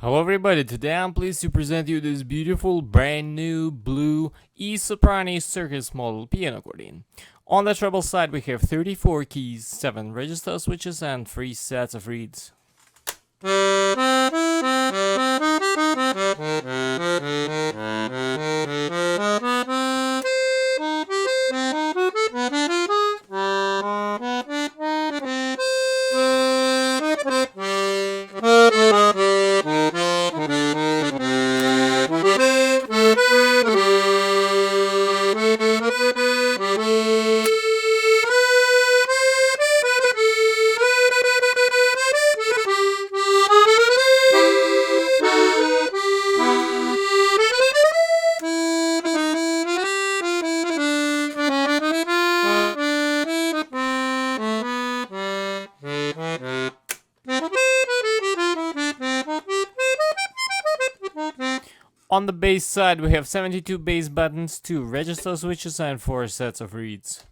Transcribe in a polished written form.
Hello everybody, today I'm pleased to present you this beautiful brand new blue Soprani Circus model piano accordion. On the treble side we have 34 keys, 7 register switches and 3 sets of reeds. On the bass side we have 72 bass buttons, 2 register switches and 4 sets of reeds.